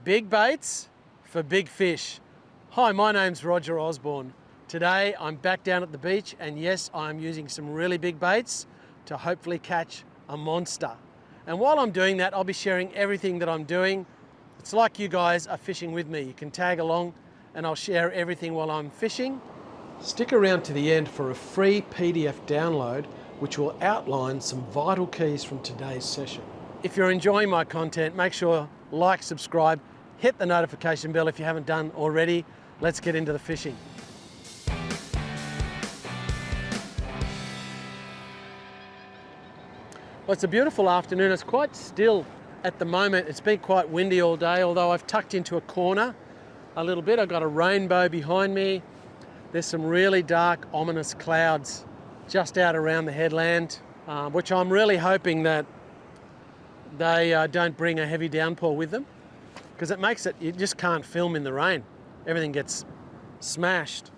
Big baits for big fish. Hi, my name's Roger Osborne. Today I'm back down at the beach, and yes, I'm using some really big baits to hopefully catch a monster. And while I'm doing that, I'll be sharing everything that I'm doing. It's like you guys are fishing with me. You can tag along and I'll share everything while I'm fishing. Stick around to the end for a free PDF download which will outline some vital keys from today's session. If you're enjoying my content, make sure like, subscribe, hit the notification bell if you haven't done already. Let's get into the fishing. Well, it's a beautiful afternoon. It's quite still at the moment. It's been quite windy all day, although I've tucked into a corner a little bit. I've got a rainbow behind me. There's some really dark, ominous clouds just out around the headland, which I'm really hoping that they don't bring a heavy downpour with them, because it makes it, you just can't film in the rain. Everything gets smashed.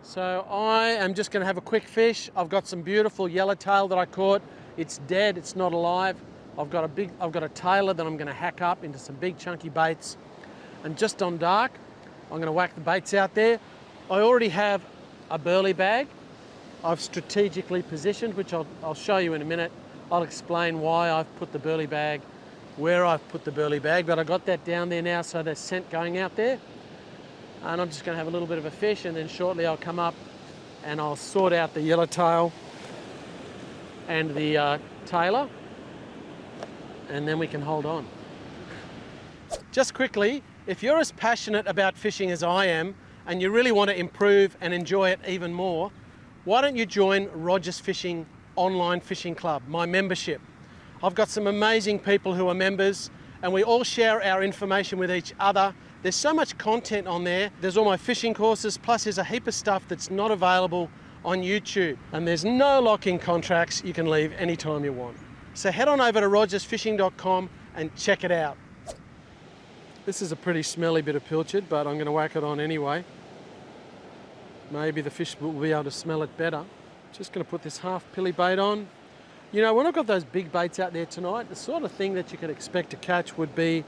So I am just going to have a quick fish. I've got some beautiful yellowtail that I caught. It's dead, it's not alive. I've got a tailor that I'm going to hack up into some big chunky baits. And just on dark, I'm going to whack the baits out there. I already have a burley bag I've strategically positioned, which I'll show you in a minute. I'll explain why I've put the burley bag where I've put the burley bag, but I got that down there now, so there's scent going out there. And I'm just going to have a little bit of a fish, and then shortly I'll come up and I'll sort out the yellowtail and the tailor, and then we can hold on. Just quickly, if you're as passionate about fishing as I am, and you really want to improve and enjoy it even more, why don't you join Roger's Fishing Online Fishing Club, my membership. I've got some amazing people who are members, and we all share our information with each other. There's so much content on there. There's all my fishing courses, plus there's a heap of stuff that's not available on YouTube. And there's no lock-in contracts. You can leave anytime you want. So head on over to rogersfishing.com and check it out. This is a pretty smelly bit of pilchard, but I'm going to whack it on anyway. Maybe the fish will be able to smell it better. Just going to put this half pilly bait on. You know, when I've got those big baits out there tonight, the sort of thing that you could expect to catch would be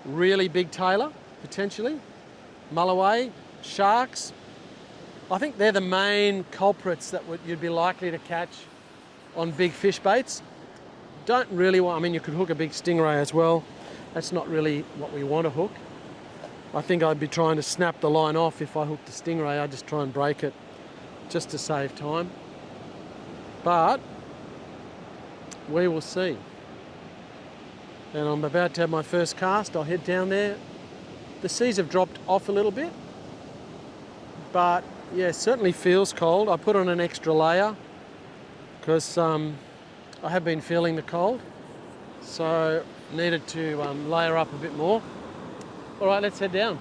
really big tailor, potentially, mulloway, sharks. I think they're the main culprits that you'd be likely to catch on big fish baits. Don't really want, I mean, you could hook a big stingray as well. That's not really what we want to hook. I think I'd be trying to snap the line off if I hooked a stingray. I'd just try and break it just to save time. But we will see. And I'm about to have my first cast. I'll head down there. The seas have dropped off a little bit, but yeah, it certainly feels cold. I put on an extra layer because I have been feeling the cold, so needed to layer up a bit more. All right, let's head down.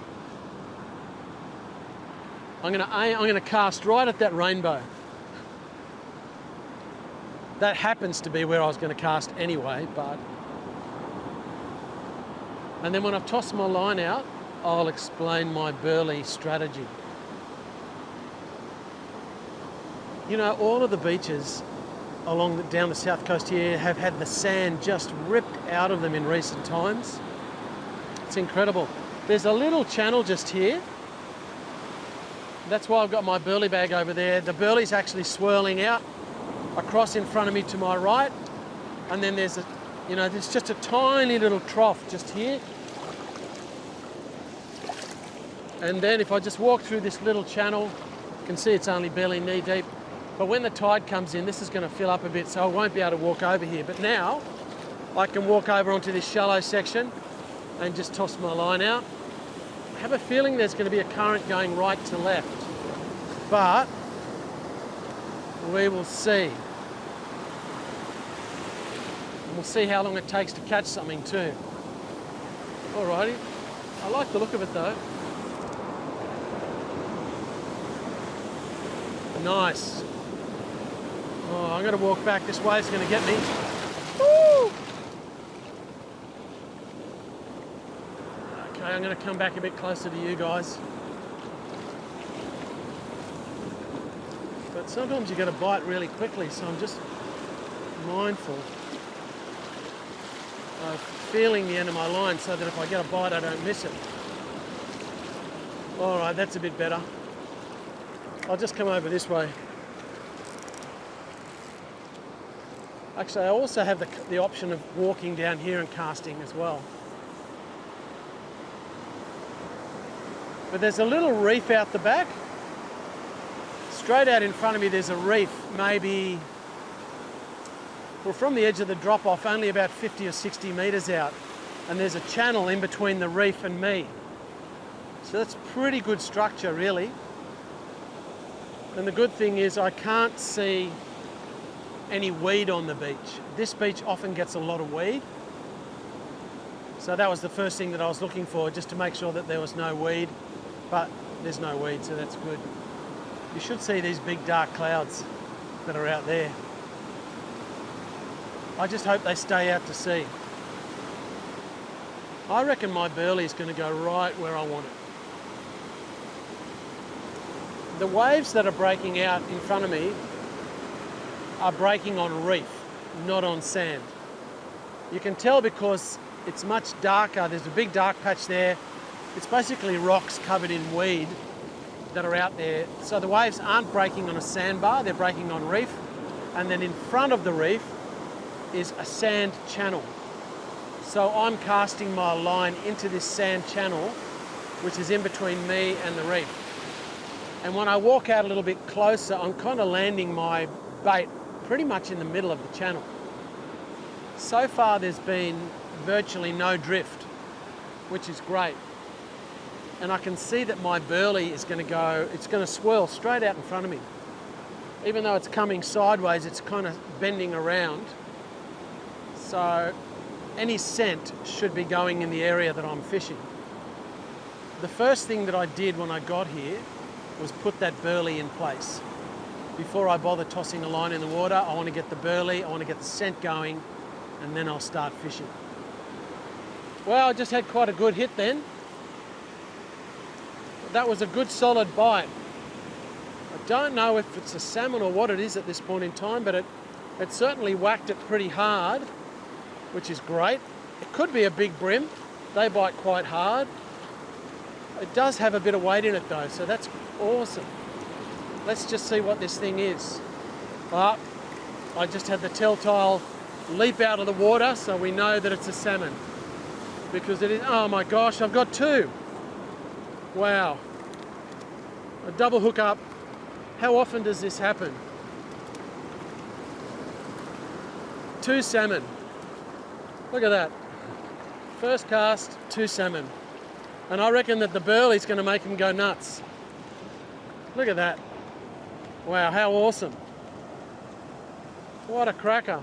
I'm gonna cast right at that rainbow. That happens to be where I was going to cast anyway, but... And then when I've tossed my line out, I'll explain my burley strategy. You know, all of the beaches down the south coast here have had the sand just ripped out of them in recent times. It's incredible. There's a little channel just here. That's why I've got my burley bag over there. The burley's actually swirling out across in front of me to my right, and then there's there's just a tiny little trough just here. And then if I just walk through this little channel, you can see it's only barely knee deep. But when the tide comes in, this is going to fill up a bit, so I won't be able to walk over here. But now I can walk over onto this shallow section and just toss my line out. I have a feeling there's going to be a current going right to left, but we will see. We'll see how long it takes to catch something too. Alrighty, I like the look of it though. Nice. Oh, I'm going to walk back this way, it's going to get me. Woo! Okay, I'm going to come back a bit closer to you guys. But sometimes you get a bite really quickly, so I'm just mindful. of feeling the end of my line so that if I get a bite I don't miss it. All right, that's a bit better. I'll just come over this way. Actually, I also have the option of walking down here and casting as well. But there's a little reef out the back. Straight out in front of me there's a reef, maybe, well, from the edge of the drop-off only about 50 or 60 metres out. And there's a channel in between the reef and me. So that's pretty good structure, really. And the good thing is I can't see any weed on the beach. This beach often gets a lot of weed. So that was the first thing that I was looking for, just to make sure that there was no weed. But there's no weed, so that's good. You should see these big dark clouds that are out there. I just hope they stay out to sea. I reckon my burley is going to go right where I want it. The waves that are breaking out in front of me are breaking on reef, not on sand. You can tell because it's much darker. There's a big dark patch there. It's basically rocks covered in weed that are out there. So the waves aren't breaking on a sandbar, they're breaking on reef. And then in front of the reef is a sand channel. So I'm casting my line into this sand channel, which is in between me and the reef. And when I walk out a little bit closer, I'm kind of landing my bait pretty much in the middle of the channel. So far there's been virtually no drift, which is great. And I can see that my burley is going to go, it's going to swirl straight out in front of me. Even though it's coming sideways, it's kind of bending around. So any scent should be going in the area that I'm fishing. The first thing that I did when I got here was put that burley in place. Before I bother tossing a line in the water, I want to get the burley, I want to get the scent going, and then I'll start fishing. Well, I just had quite a good hit then. That was a good solid bite. I don't know if it's a salmon or what it is at this point in time, but it certainly whacked it pretty hard, which is great. It could be a big brim. They bite quite hard. It does have a bit of weight in it though, so that's awesome. Let's just see what this thing is. I just had the telltale leap out of the water, so we know that it's a salmon. Because it is, oh my gosh, I've got two. Wow. A double hook up. How often does this happen? Two salmon. Look at that. First cast, two salmon. And I reckon that the burley's going to make him go nuts. Look at that. Wow, how awesome. What a cracker.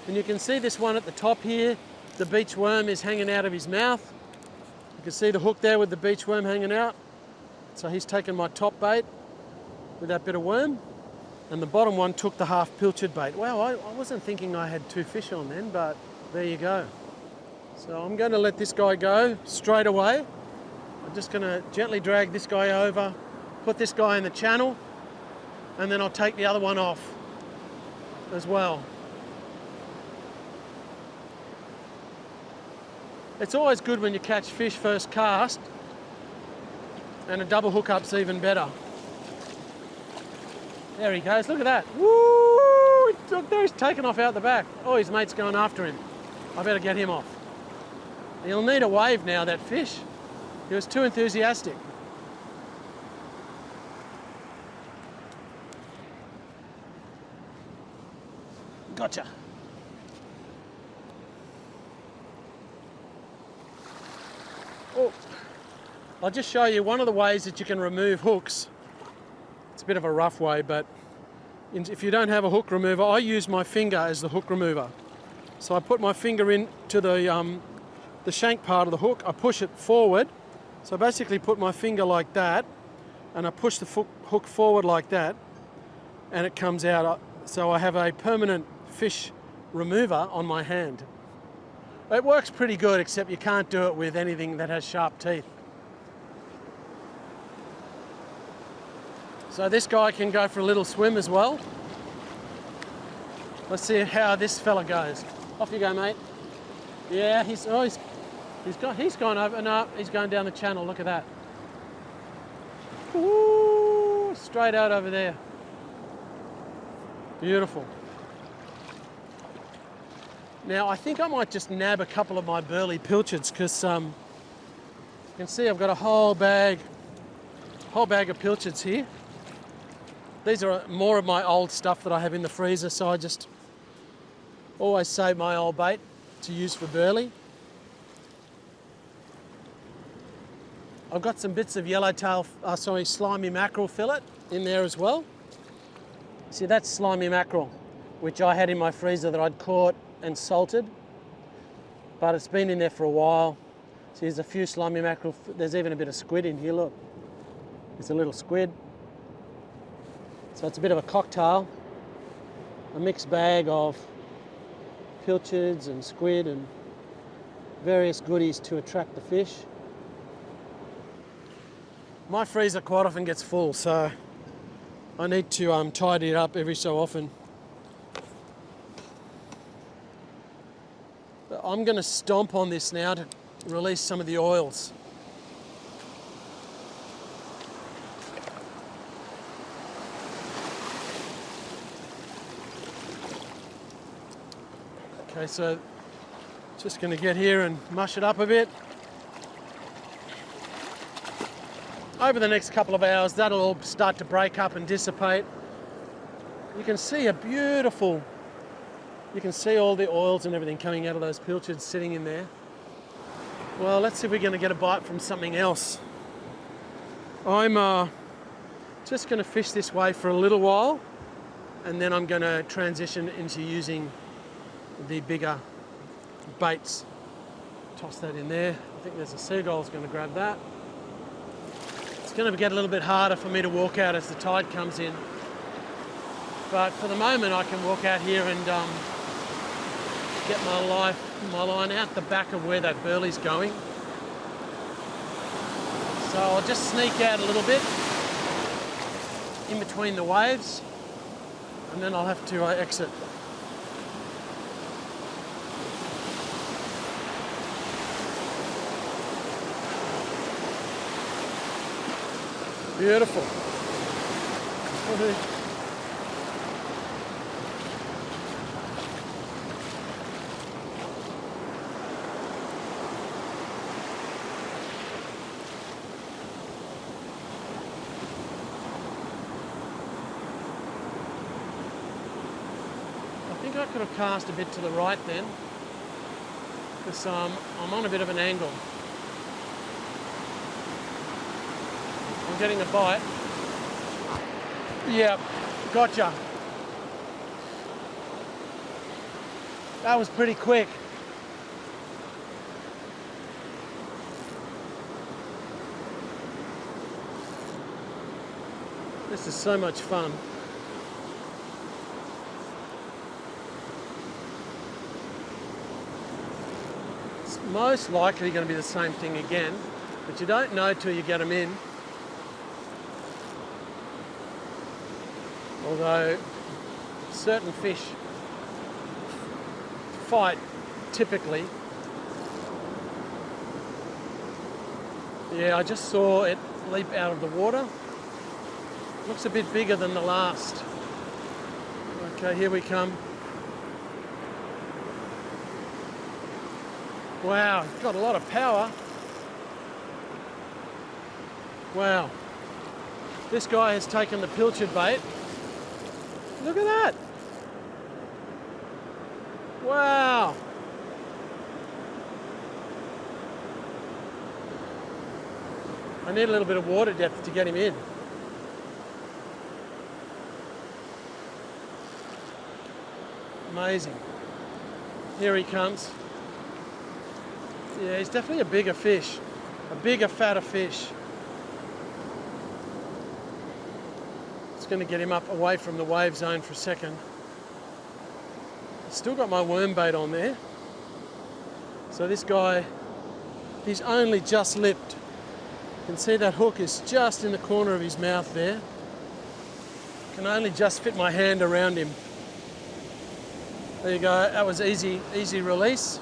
And you can see this one at the top here. The beach worm is hanging out of his mouth. You can see the hook there with the beach worm hanging out. So he's taken my top bait with that bit of worm. And the bottom one took the half pilchard bait. Wow, I wasn't thinking I had two fish on then, but there you go. So I'm going to let this guy go straight away. I'm just going to gently drag this guy over, put this guy in the channel, and then I'll take the other one off as well. It's always good when you catch fish first cast, and a double hookup's even better. There he goes, look at that. Woo! Look there, he's taken off out the back. Oh, his mate's going after him. I better get him off. He'll need a wave now, that fish. He was too enthusiastic. Gotcha. Oh, I'll just show you one of the ways that you can remove hooks. It's a bit of a rough way, but if you don't have a hook remover, I use my finger as the hook remover. So I put my finger into the shank part of the hook, I push it forward. So I basically put my finger like that, and I push the hook forward like that, and it comes out. So I have a permanent fish remover on my hand. It works pretty good, except you can't do it with anything that has sharp teeth. So this guy can go for a little swim as well. Let's see how this fella goes. Off you go, mate. Yeah, he's gone over. No, he's going down the channel. Look at that. Ooh, straight out over there. Beautiful. Now I think I might just nab a couple of my burley pilchards because you can see I've got a whole bag of pilchards here. These are more of my old stuff that I have in the freezer, so I just always save my old bait to use for burley. I've got some bits of slimy mackerel fillet in there as well. See, that's slimy mackerel, which I had in my freezer that I'd caught and salted, but it's been in there for a while. See, there's a few slimy mackerel. There's even a bit of squid in here, look. It's a little squid. So it's a bit of a cocktail, a mixed bag of pilchards and squid and various goodies to attract the fish. My freezer quite often gets full, so I need to tidy it up every so often. But I'm going to stomp on this now to release some of the oils. Okay, so just going to get here and mush it up a bit. Over the next couple of hours, that'll all start to break up and dissipate. You can see you can see all the oils and everything coming out of those pilchards sitting in there. Well, let's see if we're going to get a bite from something else. I'm just going to fish this way for a little while, and then I'm going to transition into using the bigger baits. Toss that in there. I think there's a seagull's going to grab that. It's going to get a little bit harder for me to walk out as the tide comes in, but for the moment I can walk out here and get my line out the back of where that burley's going. So I'll just sneak out a little bit in between the waves, and then I'll have to exit. Beautiful. I think I could have cast a bit to the right then, because I'm on a bit of an angle. I'm getting a bite. Yeah, gotcha. That was pretty quick. This is so much fun. It's most likely going to be the same thing again, but you don't know till you get them in. Although certain fish fight typically. Yeah, I just saw it leap out of the water. Looks a bit bigger than the last. Okay, here we come. Wow, got a lot of power. Wow. This guy has taken the pilchard bait. Look at that. Wow. I need a little bit of water depth to get him in. Amazing. Here he comes. Yeah, he's definitely a bigger fish. A bigger, fatter fish. Going to get him up away from the wave zone for a second. Still got my worm bait on there. So this guy, he's only just lipped. You can see that hook is just in the corner of his mouth there. Can only just fit my hand around him. There you go, that was easy release.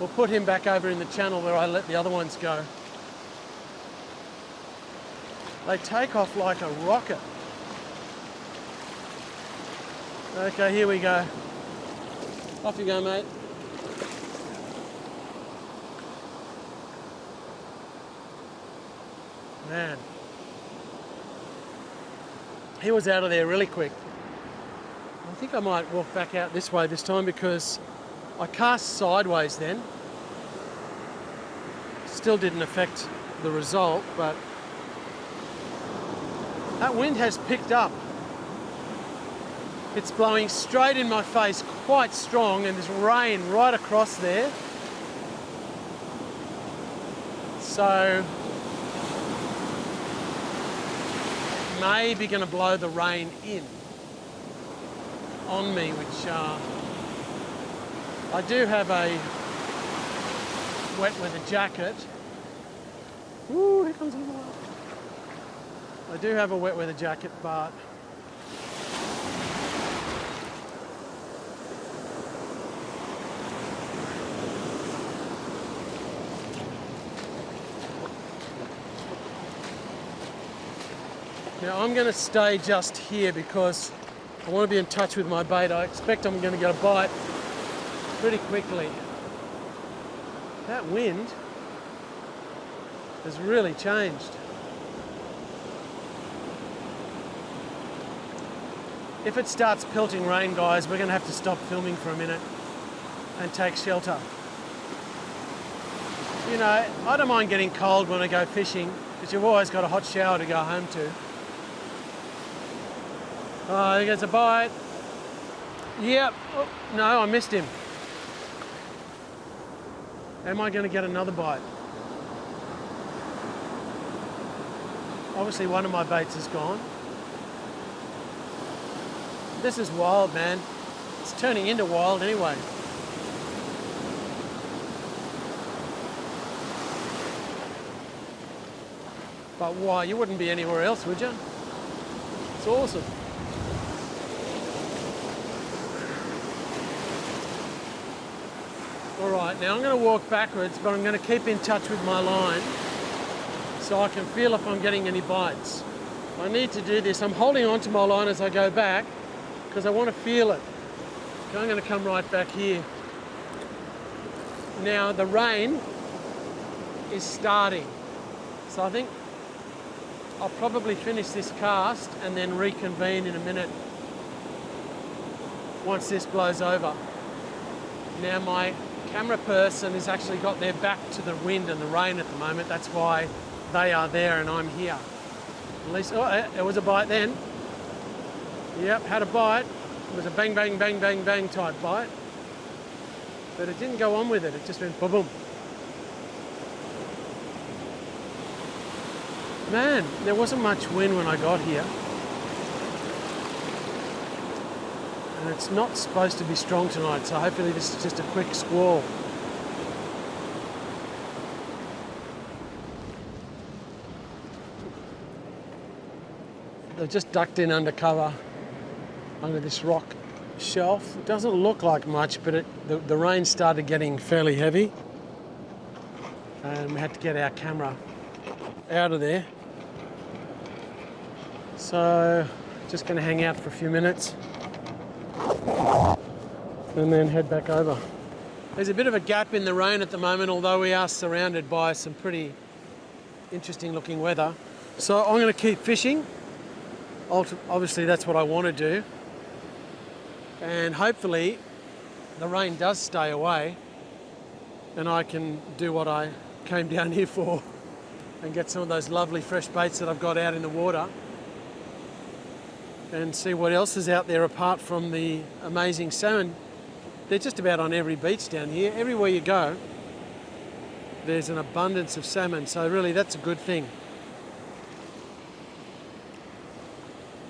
We'll put him back over in the channel where I let the other ones go. They take off like a rocket. Okay, here we go. Off you go, mate. Man. He was out of there really quick. I think I might walk back out this way this time because I cast sideways then. Still didn't affect the result, but that wind has picked up. It's blowing straight in my face, quite strong, and there's rain right across there. So, maybe going to blow the rain in on me, which I do have a wet weather jacket. Ooh, here comes another one. I do have a wet weather jacket, but now I'm going to stay just here because I want to be in touch with my bait. I expect I'm going to get a bite pretty quickly. That wind has really changed. If it starts pelting rain, guys, we're going to have to stop filming for a minute and take shelter. You know, I don't mind getting cold when I go fishing because you've always got a hot shower to go home to. Oh, he gets a bite. Yep. Oh, no, I missed him. Am I going to get another bite? Obviously, one of my baits is gone. This is wild, man. It's turning into wild anyway. But why? You wouldn't be anywhere else, would you? It's awesome. All right, now I'm going to walk backwards, but I'm going to keep in touch with my line so I can feel if I'm getting any bites. I need to do this. I'm holding on to my line as I go back because I want to feel it. Okay, I'm going to come right back here. Now the rain is starting, so I think I'll probably finish this cast and then reconvene in a minute once this blows over. Now my camera person has actually got their back to the wind and the rain at the moment. That's why they are there and I'm here. At least, oh, there was a bite then. Yep, had a bite. It was a bang, bang, bang, bang, bang type bite. But it didn't go on with it. It just went boom, boom. Man, there wasn't much wind when I got here. And it's not supposed to be strong tonight, so hopefully this is just a quick squall. They've just ducked in under cover, under this rock shelf. It doesn't look like much, but the rain started getting fairly heavy. And we had to get our camera out of there. So, just going to hang out for a few minutes and then head back over. There's a bit of a gap in the rain at the moment, although we are surrounded by some pretty interesting looking weather. So I'm going to keep fishing. Obviously that's what I want to do. And hopefully the rain does stay away and I can do what I came down here for and get some of those lovely fresh baits that I've got out in the water and see what else is out there apart from the amazing salmon. They're just about on every beach down here. Everywhere you go, there's an abundance of salmon, so really that's a good thing.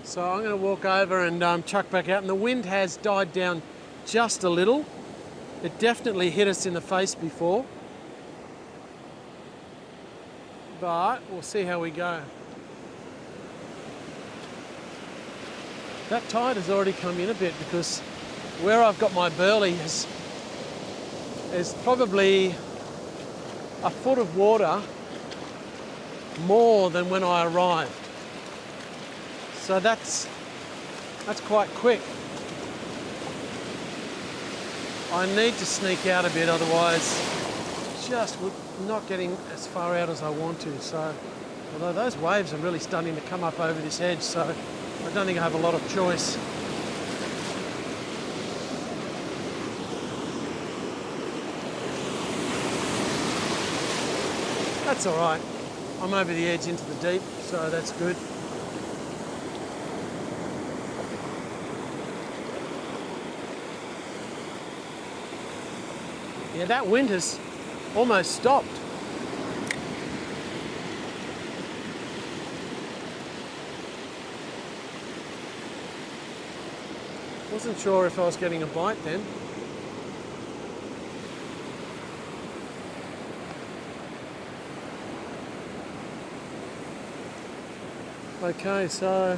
So I'm going to walk over and chuck back out, and the wind has died down just a little. It definitely hit us in the face before, but we'll see how we go. That tide has already come in a bit because where I've got my burley has There's probably a foot of water more than when I arrived. So that's quite quick. I need to sneak out a bit, otherwise just not getting as far out as I want to. So, although those waves are really starting to come up over this edge, so I don't think I have a lot of choice. That's all right. I'm over the edge into the deep, so that's good. Yeah, that wind has almost stopped. Wasn't sure if I was getting a bite then. Okay, so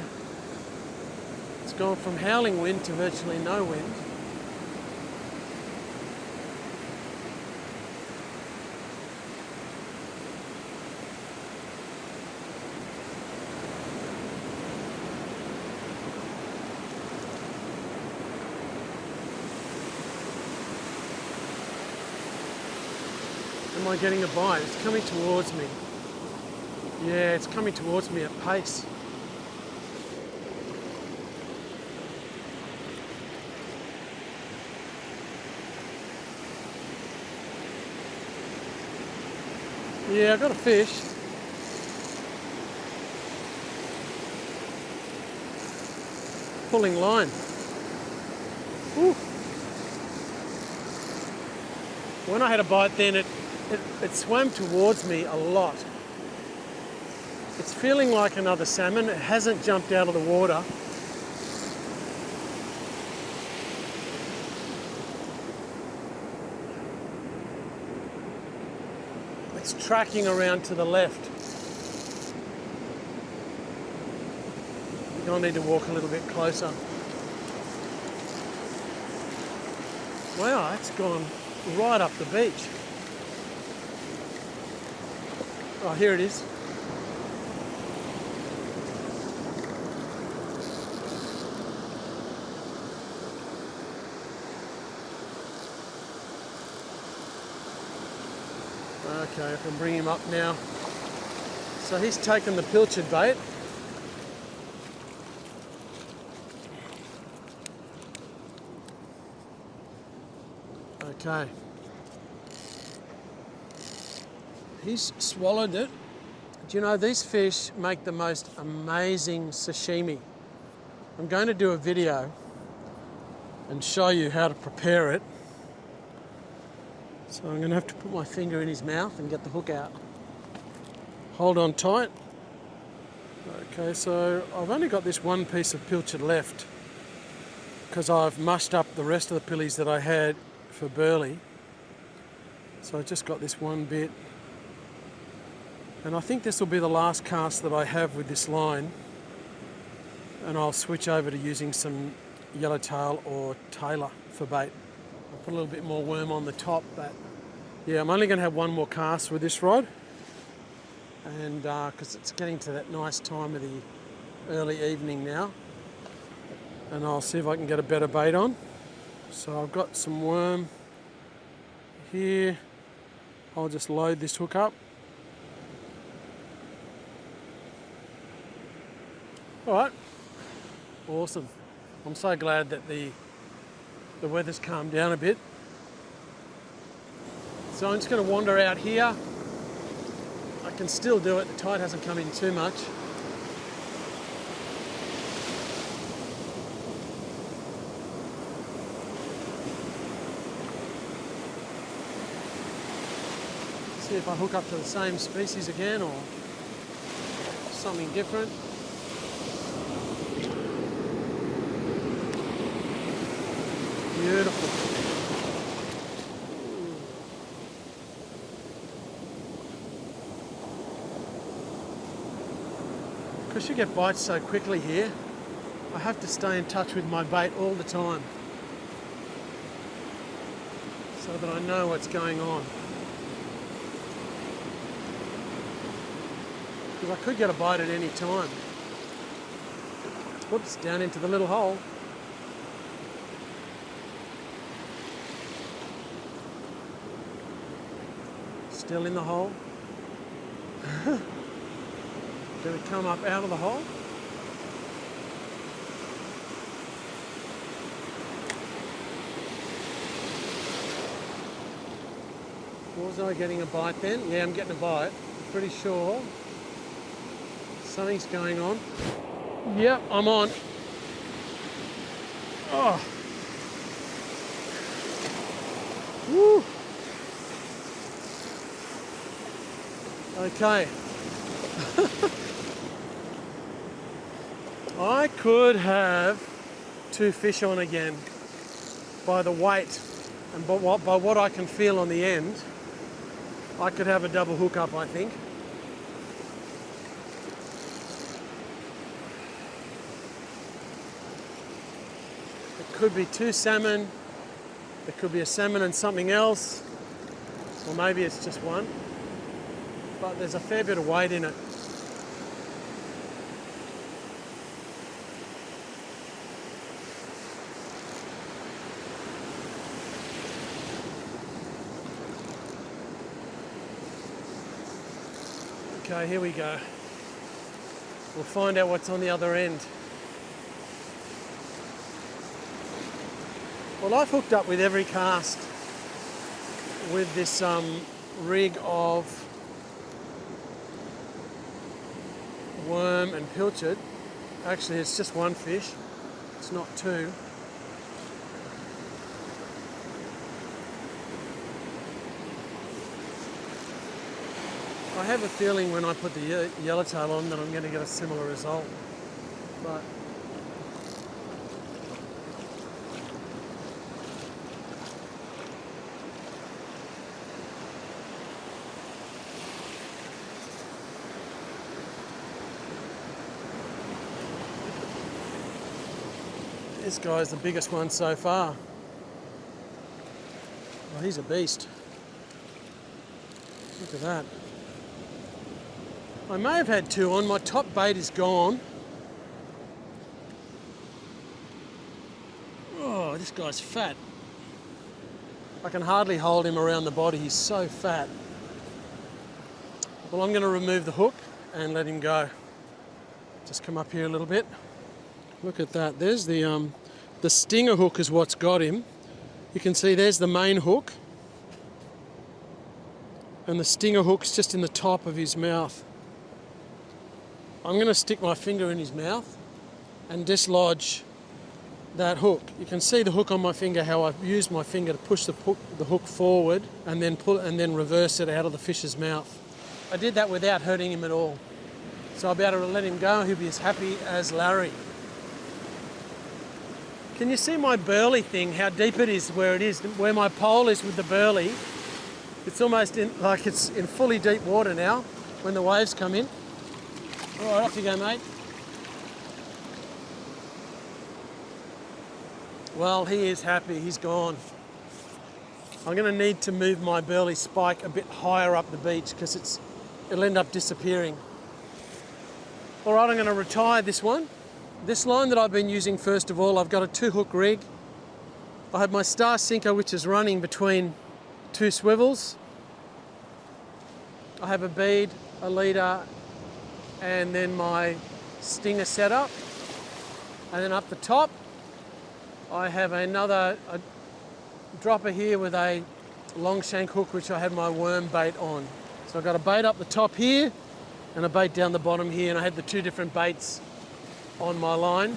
it's gone from howling wind to virtually no wind. Am I getting a bite? It's coming towards me. Yeah, it's coming towards me at pace. Yeah, I got a fish. Pulling line. Ooh. When I had a bite then, it swam towards me a lot. It's feeling like another salmon. It hasn't jumped out of the water. It's tracking around to the left. I need to walk a little bit closer. Wow, it's gone right up the beach. Oh, here it is. Okay, I can bring him up now. So he's taken the pilchard bait. Okay. He's swallowed it. Do you know, these fish make the most amazing sashimi. I'm going to do a video and show you how to prepare it. So I'm going to have to put my finger in his mouth and get the hook out. Hold on tight. Okay, so I've only got this one piece of pilchard left because I've mushed up the rest of the pillies that I had for burley. So I just got this one bit. And I think this will be the last cast that I have with this line. And I'll switch over to using some yellowtail or tailor for bait. I'll put a little bit more worm on the top, but yeah, I'm only going to have one more cast with this rod. And because it's getting to that nice time of the early evening now. And I'll see if I can get a better bait on. So I've got some worm here. I'll just load this hook up. All right, awesome. I'm so glad that the weather's calmed down a bit. So I'm just going to wander out here. I can still do it, the tide hasn't come in too much. See if I hook up to the same species again or something different. Beautiful. Because you get bites so quickly here, I have to stay in touch with my bait all the time. So so that I know what's going on. Because I could get a bite at any time. Whoops, down into the little hole. Still in the hole. Did it come up out of the hole? Was I getting a bite then? Yeah, I'm getting a bite. Pretty sure. Something's going on. Yep, I'm on. Oh. Woo. Okay. I could have 2 fish on again by the weight and by what I can feel on the end. I could have a double hookup, I think. It could be 2 salmon. It could be a salmon and something else. Or maybe it's just one. But there's a fair bit of weight in it. Okay, here we go. We'll find out what's on the other end. Well, I've hooked up with every cast with this rig of worm and pilchard. Actually, it's just 1 fish. It's not 2. I have a feeling when I put the yellowtail on that I'm going to get a similar result, but this guy's the biggest one so far. Oh, he's a beast. Look at that. I may have had 2 on. My top bait is gone. Oh, this guy's fat. I can hardly hold him around the body. He's so fat. Well, I'm going to remove the hook and let him go. Just come up here a little bit. Look at that. There's the stinger hook is what's got him. You can see there's the main hook. And the stinger hook's just in the top of his mouth. I'm going to stick my finger in his mouth and dislodge that hook. You can see the hook on my finger, how I've used my finger to push the hook forward and then pull and then reverse it out of the fish's mouth. I did that without hurting him at all. So I'll be able to let him go. He'll be as happy as Larry. Can you see my burley thing, how deep it is where it is, where my pole is with the burley? It's almost like it's in fully deep water now when the waves come in. All right, off you go, mate. Well, he is happy. He's gone. I'm going to need to move my burley spike a bit higher up the beach because it'll end up disappearing. All right, I'm going to retire this one. This line that I've been using, first of all, I've got a 2-hook rig. I have my star sinker, which is running between 2 swivels. I have a bead, a leader, and then my stinger setup. And then up the top, I have a dropper here with a long shank hook, which I had my worm bait on. So I've got a bait up the top here and a bait down the bottom here, and I had the 2 different baits on my line.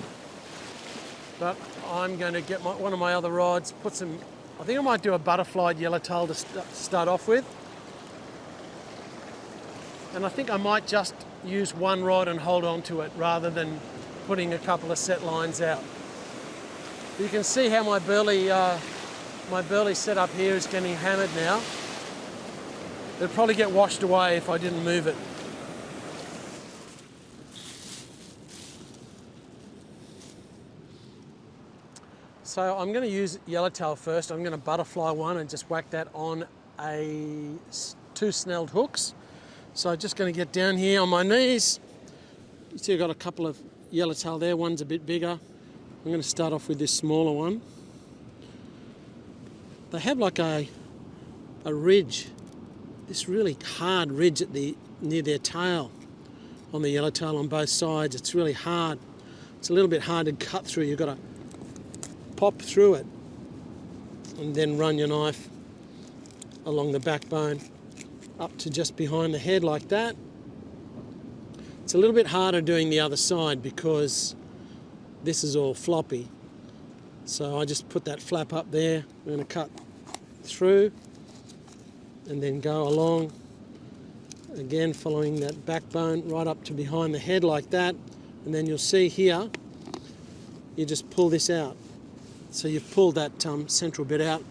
But I'm going to get one of my other rods, I think I might do a butterflied yellowtail to start off with. And I think I might just use 1 rod and hold on to it rather than putting a couple of set lines out. You can see how my burley setup here is getting hammered now. It'd probably get washed away if I didn't move it. So I'm going to use yellowtail first. I'm going to butterfly one and just whack that on two snelled hooks. So I'm just going to get down here on my knees. You see I've got a couple of yellowtail there. One's a bit bigger. I'm going to start off with this smaller one. They have like a ridge, this really hard ridge near their tail on the yellowtail on both sides. It's really hard. It's a little bit hard to cut through. You've got to pop through it and then run your knife along the backbone up to just behind the head like that. It's a little bit harder doing the other side because this is all floppy. So I just put that flap up there. I'm going to cut through and then go along again, following that backbone right up to behind the head like that. And then you'll see here, you just pull this out. So you've pulled that central bit out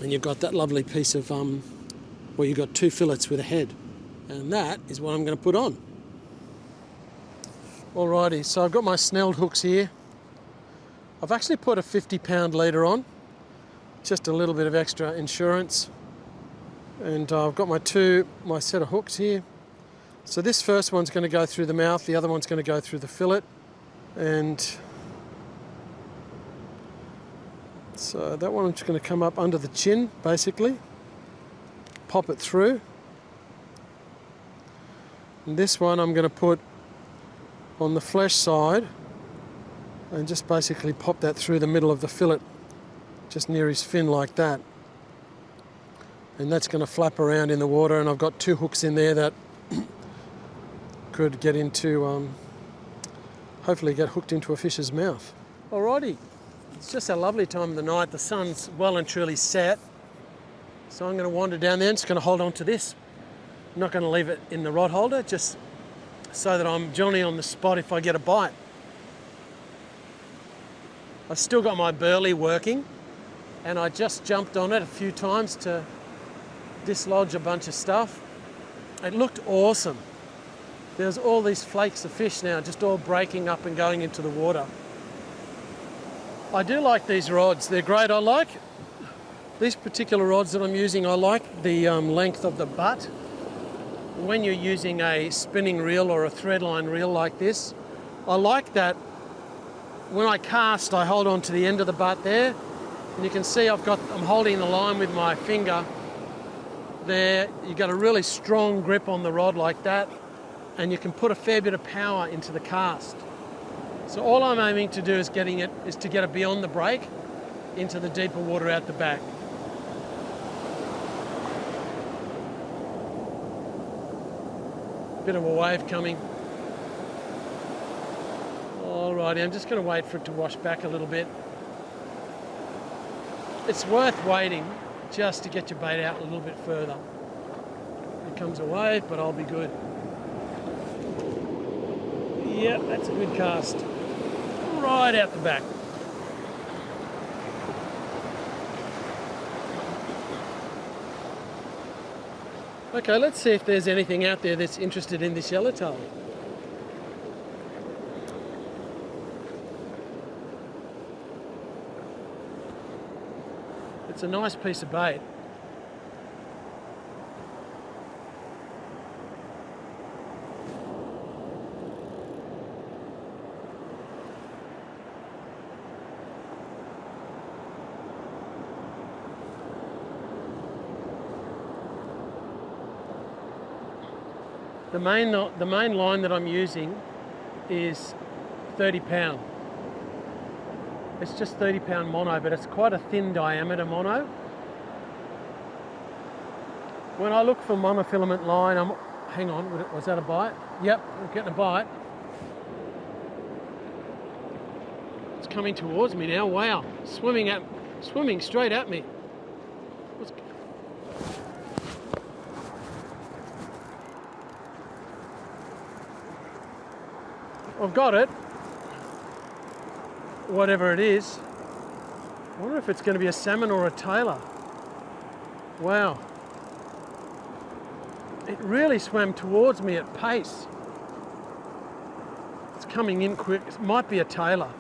and you've got that lovely piece of, well, you've got two fillets with a head. And that is what I'm going to put on. Alrighty, so I've got my snelled hooks here. I've actually put a 50-pound leader on, just a little bit of extra insurance. And I've got my set of hooks here. So this first one's going to go through the mouth, the other one's going to go through the fillet. And so that one's going to come up under the chin, basically. Pop it through. And this one I'm going to put on the flesh side and just basically pop that through the middle of the fillet, just near his fin like that. And that's going to flap around in the water, and I've got two hooks in there that could get into, hopefully get hooked into a fish's mouth. Alrighty, it's just a lovely time of the night. The sun's well and truly set. So I'm going to wander down there and just going to hold on to this. I'm not going to leave it in the rod holder, just so that I'm Johnny on the spot if I get a bite. I've still got my burley working, and I just jumped on it a few times to dislodge a bunch of stuff. It looked awesome. There's all these flakes of fish now just all breaking up and going into the water. I do like these rods. They're great. I like these particular rods that I'm using. I like the length of the butt. When you're using a spinning reel or a threadline reel like this, I like that when I cast, I hold on to the end of the butt there, and you can see I'm holding the line with my finger there. You got a really strong grip on the rod like that, and you can put a fair bit of power into the cast. So all I'm aiming to do is to get it beyond the break into the deeper water out the back. Bit of a wave coming. Alrighty, I'm just going to wait for it to wash back a little bit. It's worth waiting just to get your bait out a little bit further. Here comes a wave, but I'll be good. Yep, that's a good cast. Right out the back. Okay, let's see if there's anything out there that's interested in this yellowtail. It's a nice piece of bait. The main line that I'm using is 30-pound. It's just 30-pound mono, but it's quite a thin diameter mono. When I look for monofilament line, hang on, was that a bite? Yep, I'm getting a bite. It's coming towards me now. Wow, swimming straight at me. I've got it, whatever it is. I wonder if it's going to be a salmon or a tailor. Wow. It really swam towards me at pace. It's coming in quick. It might be a tailor.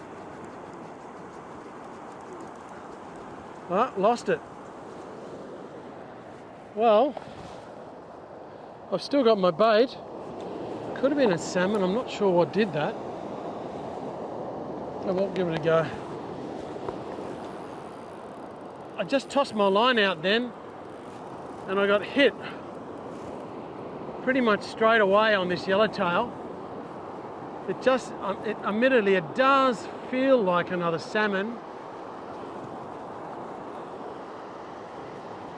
Oh, lost it. Well, I've still got my bait. Could have been a salmon, I'm not sure what did that. I won't give it a go. I just tossed my line out then and I got hit pretty much straight away on this yellowtail. Admittedly, it does feel like another salmon,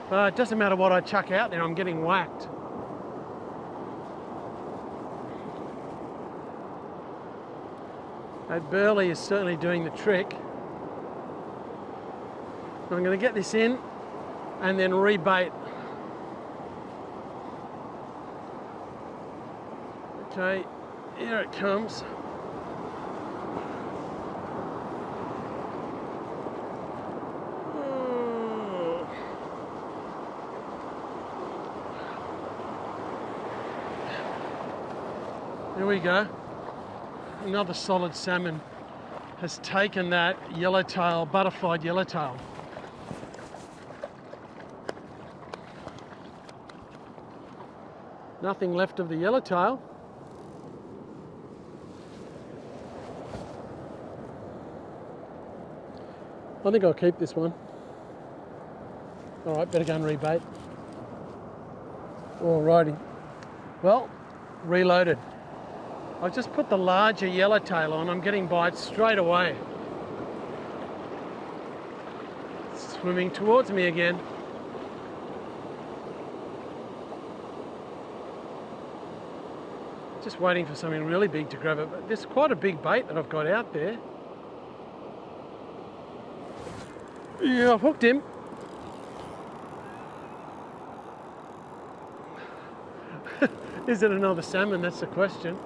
but it doesn't matter what I chuck out there, I'm getting whacked. That burley is certainly doing the trick. I'm going to get this in and then rebait. Okay, here it comes. Oh. Here we go. Another solid salmon has taken that yellowtail, butterflied yellowtail. Nothing left of the yellowtail. I think I'll keep this one. All right, better go and rebait. Alrighty. Well, reloaded. I just put the larger yellowtail on. I'm getting bites straight away. Swimming towards me again. Just waiting for something really big to grab it, but there's quite a big bait that I've got out there. Yeah, I've hooked him. Is it another salmon? That's the question.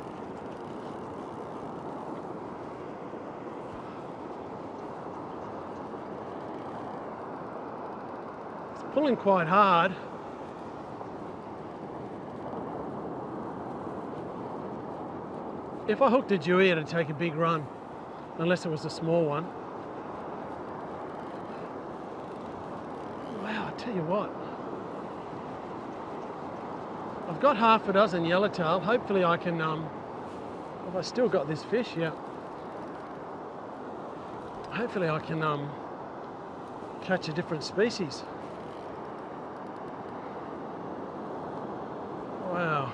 It's pulling quite hard. If I hooked a dewy, it'd take a big run, unless it was a small one. Wow, I tell you what. I've got half a dozen yellowtail. Hopefully I can, have I still got this fish? Yeah. Hopefully I can catch a different species. Wow.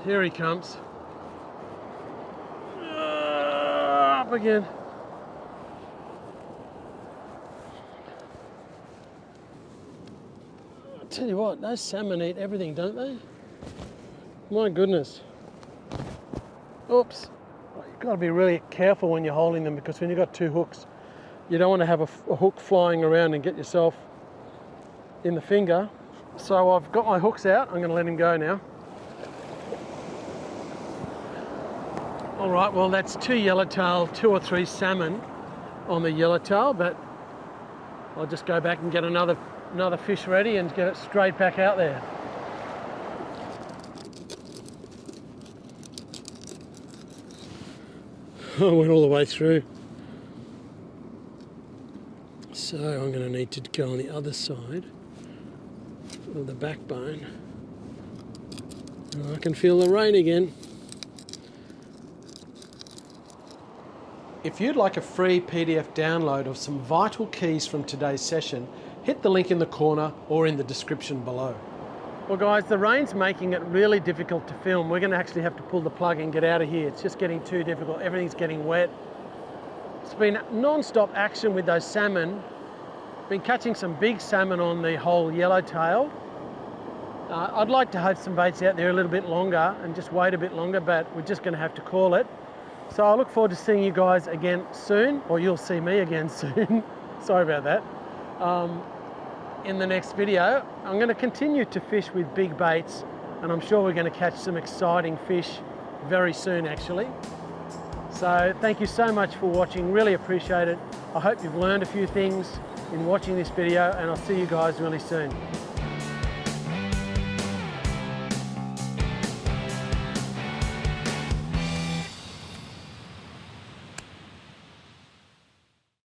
Here he comes. Up again. I tell you what, those salmon eat everything, don't they? My goodness. Oops. You've got to be really careful when you're holding them, because when you've got two hooks, you don't want to have a hook flying around and get yourself in the finger. So I've got my hooks out. I'm going to let him go now. All right, well, that's two yellowtail, 2 or 3 salmon on the yellowtail, but I'll just go back and get another fish ready and get it straight back out there. I went all the way through. So I'm going to need to go on the other side of the backbone. And I can feel the rain again. If you'd like a free PDF download of some vital keys from today's session, hit the link in the corner or in the description below. Well guys, the rain's making it really difficult to film. We're going to actually have to pull the plug and get out of here. It's just getting too difficult. Everything's getting wet. It's been non-stop action with those salmon. Been catching some big salmon on the whole yellowtail. I'd like to have some baits out there a little bit longer and just wait a bit longer, but we're just going to have to call it. So I look forward to seeing you guys again soon, or you'll see me again soon. Sorry about that. In the next video, I'm going to continue to fish with big baits, and I'm sure we're going to catch some exciting fish very soon actually. So thank you so much for watching, really appreciate it. I hope you've learned a few things in watching this video, and I'll see you guys really soon.